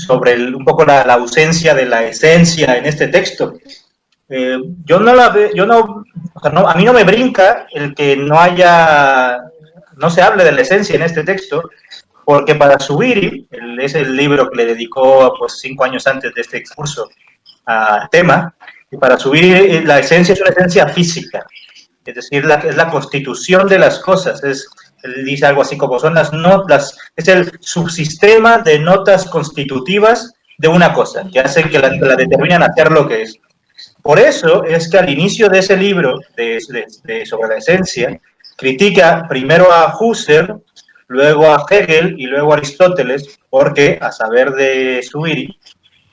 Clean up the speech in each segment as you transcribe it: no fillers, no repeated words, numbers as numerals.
un poco la ausencia de la esencia en este texto. Yo no la veo, yo no, o sea, no, a mí no me brinca el que no se hable de la esencia en este texto, porque para Zubiri, es el libro que le dedicó pues 5 años antes de este curso al tema, y para Zubiri la esencia es una esencia física, es decir, es la constitución de las cosas, él dice algo así como son las notas, es el subsistema de notas constitutivas de una cosa, que hacen que la determinan a hacer lo que es. Por eso es que al inicio de ese libro sobre la esencia, critica primero a Husserl, luego a Hegel y luego a Aristóteles, porque a saber de Zubiri,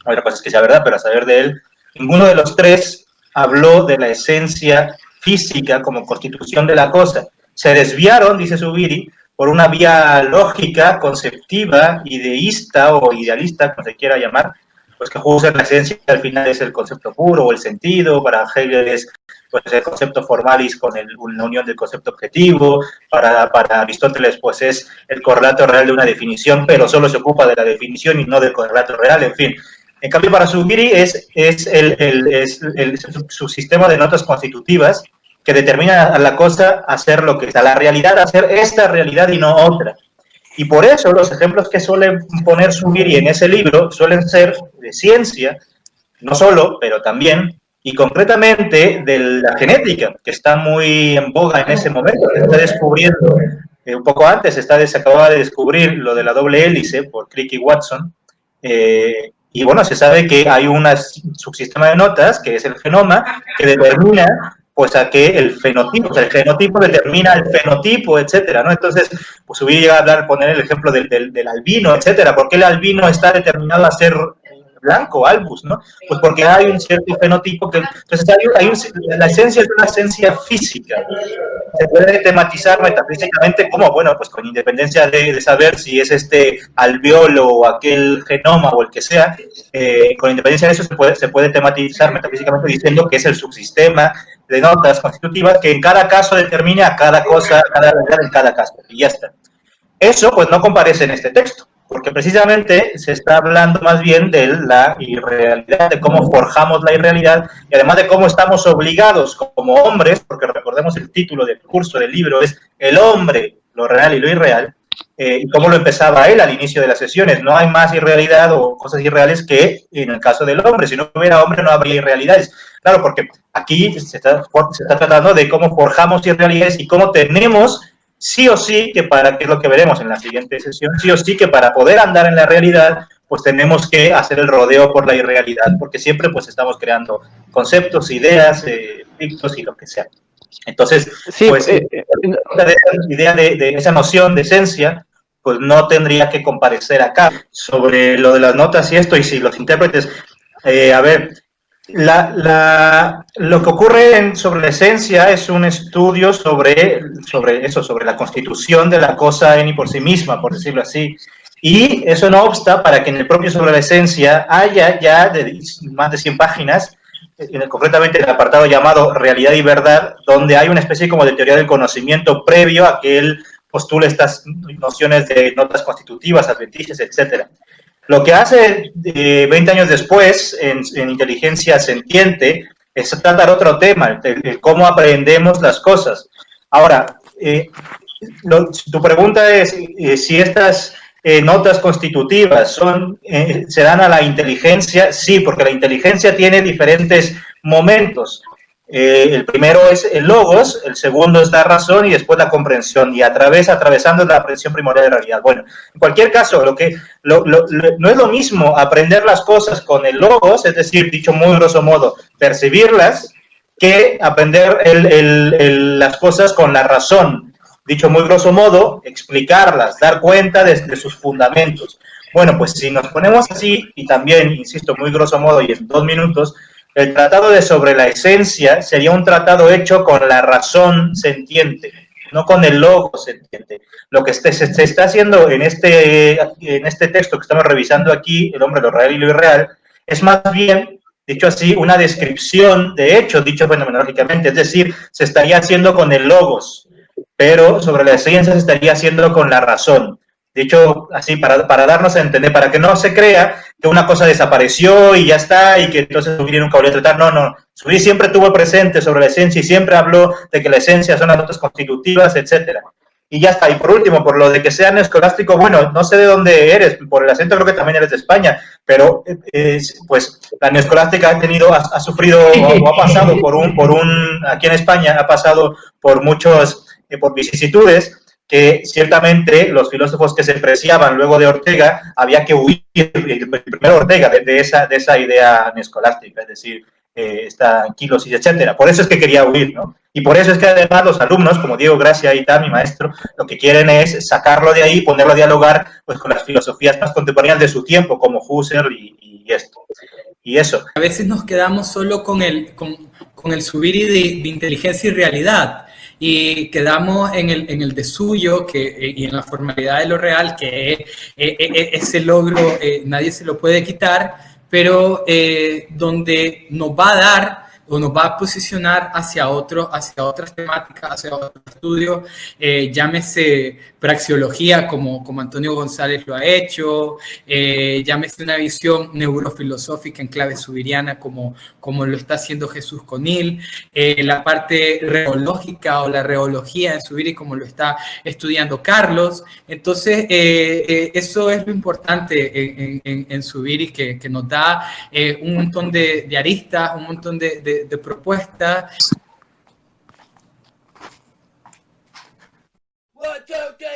otra cosa es que sea verdad, pero a saber de él, ninguno de los tres habló de la esencia física como constitución de la cosa. Se desviaron, dice Zubiri, por una vía lógica, conceptiva, ideísta o idealista, como se quiera llamar, pues que Husserl la esencia al final es el concepto puro o el sentido, para Hegel es pues, el concepto formalis con la unión del concepto objetivo, para Aristóteles pues es el correlato real de una definición, pero solo se ocupa de la definición y no del correlato real, en fin. En cambio, para Zubiri es su sistema de notas constitutivas que determina a la cosa hacer lo que es, a la realidad hacer esta realidad y no otra. Y por eso los ejemplos que suele poner Zubiri en ese libro suelen ser de ciencia, no solo, pero también, y concretamente de la genética, que está muy en boga en ese momento, que está descubriendo, un poco antes se acababa de descubrir lo de la doble hélice por Crick y Watson, y bueno, se sabe que hay un subsistema de notas, que es el genoma, que determina pues a que el genotipo determina el fenotipo, etcétera, ¿no? Entonces, pues hubiera a hablar, poner el ejemplo del albino, etcétera. ¿Por qué el albino está determinado a ser blanco, albus, ¿no? Pues porque hay un cierto fenotipo que, entonces la esencia es una esencia física. Se puede tematizar metafísicamente como, bueno, pues con independencia de saber si es este alveolo o aquel genoma o el que sea, con independencia de eso se puede tematizar metafísicamente diciendo que es el subsistema de notas constitutivas que en cada caso determina a cada cosa, a cada realidad en cada caso, y ya está. Eso pues no comparece en este texto, porque precisamente se está hablando más bien de la irrealidad, de cómo forjamos la irrealidad y además de cómo estamos obligados como hombres, porque recordemos el título del curso del libro es El hombre, lo real y lo irreal, y cómo lo empezaba él al inicio de las sesiones. No hay más irrealidad o cosas irreales que en el caso del hombre. Si no hubiera hombre no habría irrealidades. Claro, porque aquí se está tratando de cómo forjamos irrealidades y cómo tenemos sí o sí que que es lo que veremos en la siguiente sesión, sí o sí que para poder andar en la realidad, pues tenemos que hacer el rodeo por la irrealidad, porque siempre pues estamos creando conceptos, ideas, dictos y lo que sea. Entonces, sí, pues idea de esa noción de esencia, pues no tendría que comparecer acá. Sobre lo de las notas y esto, y si los intérpretes, a ver, lo que ocurre sobre la esencia es un estudio sobre la constitución de la cosa en y por sí misma, por decirlo así. Y eso no obsta para que en el propio sobre la esencia haya ya más de 100 páginas, concretamente en el apartado llamado Realidad y Verdad, donde hay una especie como de teoría del conocimiento previo a que él postule estas nociones de notas constitutivas, adventicias, etcétera. Lo que hace 20 años después en Inteligencia Sentiente es tratar otro tema, el cómo aprendemos las cosas. Ahora, tu pregunta es si estas notas constitutivas se dan a la inteligencia. Sí, porque la inteligencia tiene diferentes momentos. El primero es el logos, el segundo es la razón y después la comprensión, y atravesando la aprehensión primordial de la realidad. Bueno, en cualquier caso, no es lo mismo aprender las cosas con el logos, es decir, dicho muy grosso modo, percibirlas, que aprender las cosas con la razón, dicho muy grosso modo, explicarlas, dar cuenta de sus fundamentos. Bueno, pues si nos ponemos así, y también, insisto, muy grosso modo y en 2 minutos, el tratado de sobre la esencia sería un tratado hecho con la razón sentiente, no con el logos sentiente. Lo que se está haciendo en este texto que estamos revisando aquí, El hombre, lo real y lo irreal, es más bien, dicho así, una descripción de hechos, dicho fenomenológicamente, es decir, se estaría haciendo con el logos, pero sobre la esencia se estaría haciendo con la razón. Dicho así, para darnos a entender, para que no se crea que una cosa desapareció y ya está, y que entonces Zubiri nunca volvió a tratar. No, no. Zubiri siempre tuvo presente sobre la esencia y siempre habló de que la esencia son las notas constitutivas, etcétera. Y ya está. Y por último, por lo de que sea neoescolástico, bueno, no sé de dónde eres, por el acento creo que también eres de España, pero pues la neoescolástica ha sufrido o ha pasado aquí en España ha pasado por por vicisitudes que ciertamente los filósofos que se preciaban luego de Ortega había que huir, primero Ortega, de esa idea neoscolástica, es decir, esta anquilosis, etcétera. Por eso es que quería huir, ¿no? Y por eso es que además los alumnos, como Diego Gracia y tal, mi maestro, lo que quieren es sacarlo de ahí y ponerlo a dialogar pues, con las filosofías más contemporáneas de su tiempo, como Husserl y esto. Y eso. A veces nos quedamos solo con el Zubiri de inteligencia y realidad, y quedamos en el de suyo y en la formalidad de lo real, que ese logro nadie se lo puede quitar, pero donde nos va a dar o nos va a posicionar hacia otras temáticas, hacia otros estudios, llámese praxeología como Antonio González lo ha hecho, llámese una visión neurofilosófica en clave zubiriana como lo está haciendo Jesús Conil, la parte reológica o la reología en Zubiri como lo está estudiando Carlos. Entonces, eso es lo importante en Zubiri, que nos da un montón de aristas, un montón de propuestas. 1, 2, 3,